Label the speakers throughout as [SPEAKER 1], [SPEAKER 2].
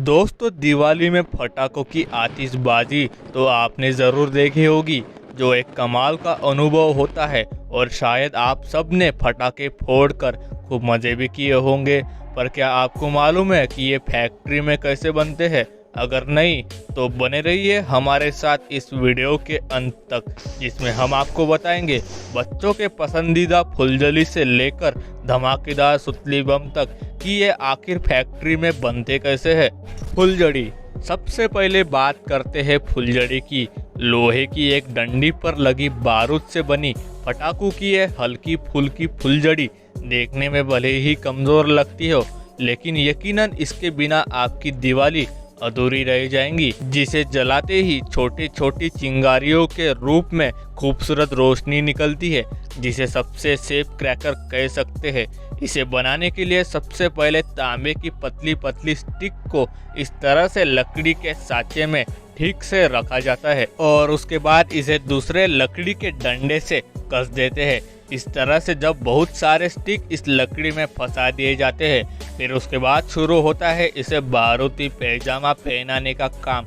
[SPEAKER 1] दोस्तों, दिवाली में पटाखों की आतिशबाजी तो आपने ज़रूर देखी होगी, जो एक कमाल का अनुभव होता है। और शायद आप सब ने पटाखे फोड़कर खूब मज़े भी किए होंगे। पर क्या आपको मालूम है कि ये फैक्ट्री में कैसे बनते हैं? अगर नहीं तो बने रहिए हमारे साथ इस वीडियो के अंत तक, जिसमें हम आपको बताएंगे बच्चों के पसंदीदा फुलझड़ी से लेकर धमाकेदार सुतली बम तक कि ये आखिर फैक्ट्री में बनते कैसे हैं। फुलझड़ी। सबसे पहले बात करते हैं फुलझड़ी की। लोहे की एक डंडी पर लगी बारूद से बनी पटाखों की ये हल्की फुल्की फुलझड़ी देखने में भले ही कमज़ोर लगती हो, लेकिन यकीनन इसके बिना आपकी दिवाली अधूरी रह जाएंगी। जिसे जलाते ही छोटी छोटी चिंगारियों के रूप में खूबसूरत रोशनी निकलती है, जिसे सबसे सेफ क्रैकर कह सकते हैं। इसे बनाने के लिए सबसे पहले तांबे की पतली पतली स्टिक को इस तरह से लकड़ी के साँचे में ठीक से रखा जाता है और उसके बाद इसे दूसरे लकड़ी के डंडे से कस देते हैं। इस तरह से जब बहुत सारे स्टिक इस लकड़ी में फंसा दिए जाते हैं, फिर उसके बाद शुरू होता है इसे बारूदी पैजामा पहनाने का काम।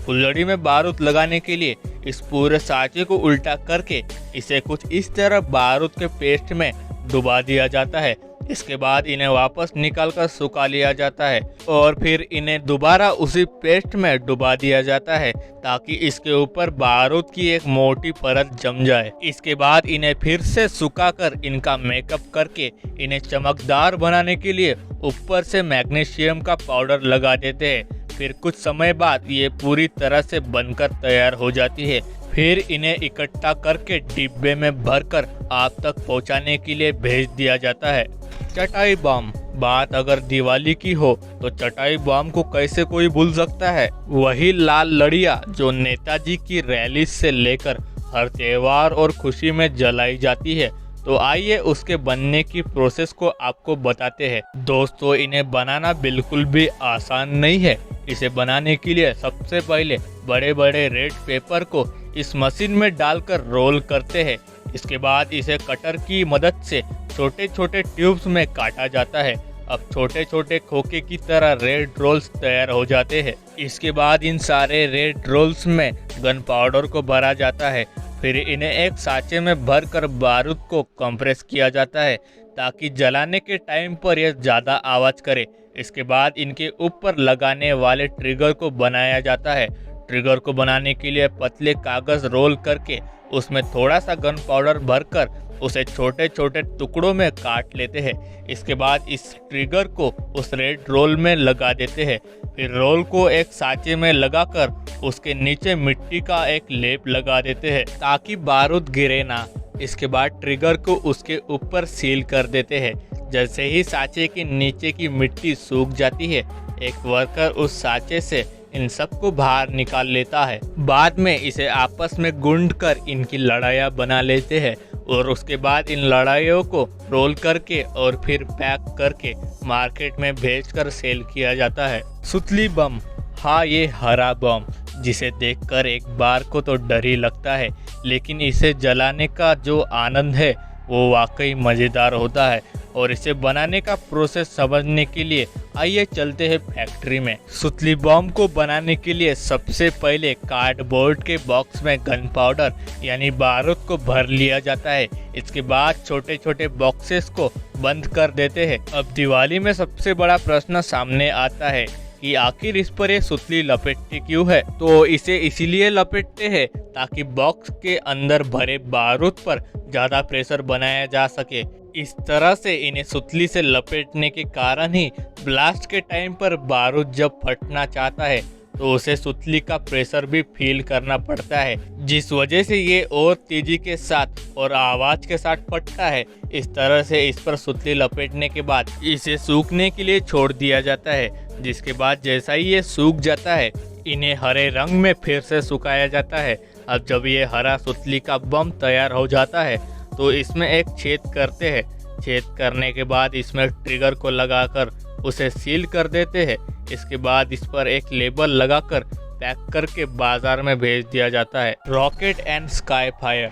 [SPEAKER 1] फुलझड़ी में बारूद लगाने के लिए इस पूरे साँचे को उल्टा करके इसे कुछ इस तरह बारूद के पेस्ट में डुबा दिया जाता है। इसके बाद इन्हें वापस निकालकर सुखा लिया जाता है और फिर इन्हें दोबारा उसी पेस्ट में डुबा दिया जाता है, ताकि इसके ऊपर बारूद की एक मोटी परत जम जाए। इसके बाद इन्हें फिर से सुखाकर इनका मेकअप करके इन्हें चमकदार बनाने के लिए ऊपर से मैग्नीशियम का पाउडर लगा देते हैं। फिर कुछ समय बाद ये पूरी तरह से बनकर तैयार हो जाती है। फिर इन्हें इकट्ठा करके डिब्बे में भरकर आप तक पहुंचाने के लिए भेज दिया जाता है। चटाई बम। बात अगर दिवाली की हो तो चटाई बम को कैसे कोई भूल सकता है। वही लाल लड़िया जो नेताजी की रैली से लेकर हर त्योहार और खुशी में जलाई जाती है। तो आइए उसके बनने की प्रोसेस को आपको बताते हैं। दोस्तों, इन्हें बनाना बिल्कुल भी आसान नहीं है। इसे बनाने के लिए सबसे पहले बड़े बड़े रेड पेपर को इस मशीन में डालकर रोल करते हैं। इसके बाद इसे कटर की मदद से छोटे छोटे ट्यूब्स में काटा जाता है। अब छोटे छोटे खोखे की तरह रेड रोल्स तैयार हो जाते हैं। इसके बाद इन सारे रेड रोल्स में गन पाउडर को भरा जाता है। फिर इन्हें एक साँचे में भरकर बारूद को कंप्रेस किया जाता है, ताकि जलाने के टाइम पर यह ज़्यादा आवाज़ करे। इसके बाद इनके ऊपर लगाने वाले ट्रिगर को बनाया जाता है। ट्रिगर को बनाने के लिए पतले कागज़ रोल करके उसमें थोड़ा सा गन पाउडर भरकर उसे छोटे छोटे टुकड़ों में काट लेते हैं। इसके बाद इस ट्रिगर को उस रेड रोल में लगा देते हैं। फिर रोल को एक साँचे में लगाकर उसके नीचे मिट्टी का एक लेप लगा देते हैं, ताकि बारूद गिरे ना। इसके बाद ट्रिगर को उसके ऊपर सील कर देते हैं। जैसे ही साँचे के नीचे की मिट्टी सूख जाती है, एक वर्कर उस साँचे से इन सबको बाहर निकाल लेता है। बाद में इसे आपस में गूंद कर इनकी लड़ाइयाँ बना लेते हैं और उसके बाद इन लड़ाइयों को रोल करके और फिर पैक करके मार्केट में भेजकर सेल किया जाता है। सुतली बम। हाँ, ये हरा बम, जिसे देखकर एक बार को तो डर ही लगता है, लेकिन इसे जलाने का जो आनंद है वो वाकई मज़ेदार होता है। और इसे बनाने का प्रोसेस समझने के लिए आइए चलते हैं फैक्ट्री में। सुतली बम को बनाने के लिए सबसे पहले कार्डबोर्ड के बॉक्स में गन पाउडर यानी बारूद को भर लिया जाता है। इसके बाद छोटे छोटे बॉक्सेस को बंद कर देते हैं। अब दिवाली में सबसे बड़ा प्रश्न सामने आता है कि आखिर इस पर ये सुतली लपेटती क्यों है। तो इसे इसीलिए लपेटते हैं ताकि बॉक्स के अंदर भरे बारूद पर ज़्यादा प्रेशर बनाया जा सके। इस तरह से इन्हें सुतली से लपेटने के कारण ही ब्लास्ट के टाइम पर बारूद जब फटना चाहता है तो उसे सुतली का प्रेशर भी फील करना पड़ता है, जिस वजह से ये और तेजी के साथ और आवाज़ के साथ फटता है। इस तरह से इस पर सुतली लपेटने के बाद इसे सूखने के लिए छोड़ दिया जाता है, जिसके बाद जैसा ही ये सूख जाता है, इन्हें हरे रंग में फिर से सुखाया जाता है। अब जब ये हरा सुतली का बम तैयार हो जाता है तो इसमें एक छेद करते हैं। छेद करने के बाद इसमें ट्रिगर को लगाकर उसे सील कर देते हैं। इसके बाद इस पर एक लेबल लगाकर पैक करके बाजार में भेज दिया जाता है। Rocket and sky fire.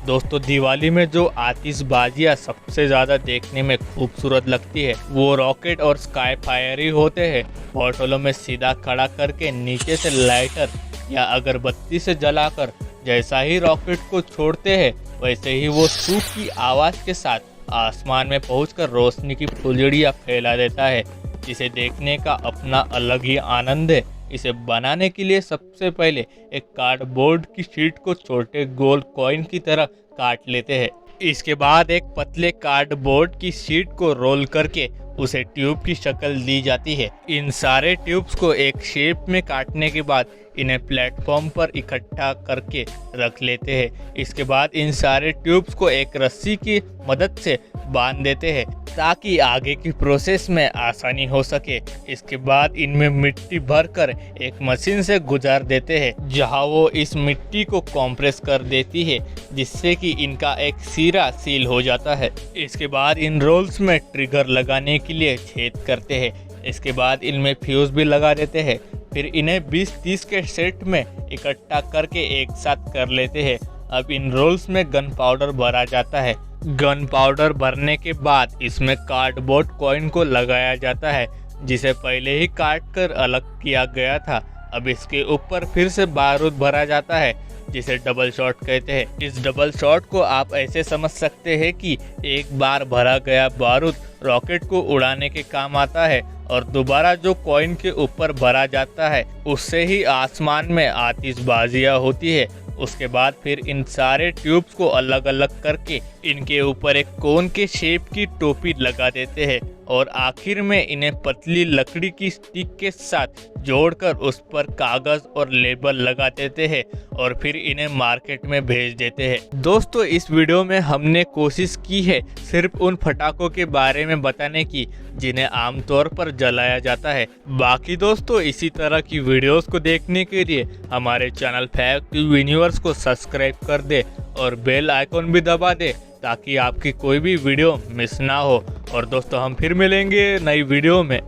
[SPEAKER 1] दोस्तों दिवाली में जो आतिशबाजियाँ सबसे ज़्यादा देखने में खूबसूरत लगती है वो रॉकेट और स्काई फायर ही होते हैं। बोतलों में सीधा खड़ा करके नीचे से लाइटर या अगरबत्ती से जलाकर जैसा ही रॉकेट को छोड़ते हैं वैसे ही वो सूख की आवाज़ के साथ आसमान में पहुंचकर रोशनी की फुलझड़ियाँ फैला देता है, जिसे देखने का अपना अलग ही आनंद है। इसे बनाने के लिए सबसे पहले एक कार्डबोर्ड की शीट को छोटे गोल कॉइन की तरह काट लेते हैं। इसके बाद एक पतले कार्डबोर्ड की शीट को रोल करके उसे ट्यूब की शक्ल दी जाती है। इन सारे ट्यूब्स को एक शेप में काटने के बाद इन्हें प्लेटफॉर्म पर इकट्ठा करके रख लेते हैं। इसके बाद इन सारे ट्यूब्स को एक रस्सी की मदद से बांध देते हैं ताकि आगे की प्रोसेस में आसानी हो सके। इसके बाद इनमें मिट्टी भरकर एक मशीन से गुजार देते हैं जहां वो इस मिट्टी को कॉम्प्रेस कर देती है, जिससे कि इनका एक सिरा सील हो जाता है। इसके बाद इन रोल्स में ट्रिगर लगाने के लिए छेद करते हैं। इसके बाद इनमें फ्यूज भी लगा देते हैं। फिर इन्हें 20-30 के सेट में इकट्ठा करके एक साथ कर लेते हैं। अब इन रोल्स में गन पाउडर भरा जाता है। गन पाउडर भरने के बाद इसमें कार्डबोर्ड कॉइन को लगाया जाता है, जिसे पहले ही काट कर अलग किया गया था। अब इसके ऊपर फिर से बारूद भरा जाता है, जिसे डबल शॉट कहते हैं। इस डबल शॉट को आप ऐसे समझ सकते हैं कि एक बार भरा गया बारूद रॉकेट को उड़ाने के काम आता है और दोबारा जो कॉइन के ऊपर भरा जाता है उससे ही आसमान में आतिशबाजियाँ होती है। उसके बाद फिर इन सारे ट्यूब्स को अलग अलग करके इनके ऊपर एक कोन के शेप की टोपी लगा देते हैं और आखिर में इन्हें पतली लकड़ी की स्टिक के साथ जोड़कर उस पर कागज और लेबल लगा देते हैं और फिर इन्हें मार्केट में भेज देते हैं। दोस्तों इस वीडियो में हमने कोशिश की है सिर्फ उन पटाखों के बारे में बताने की जिन्हें आमतौर पर जलाया जाता है। बाकी दोस्तों इसी तरह की वीडियोस को देखने के लिए हमारे चैनल फैक्ट यूनिवर्स को सब्सक्राइब कर दे और बेल आइकॉन भी दबा दे ताकि आपकी कोई भी वीडियो मिस ना हो। और दोस्तों हम फिर मिलेंगे नई वीडियो में।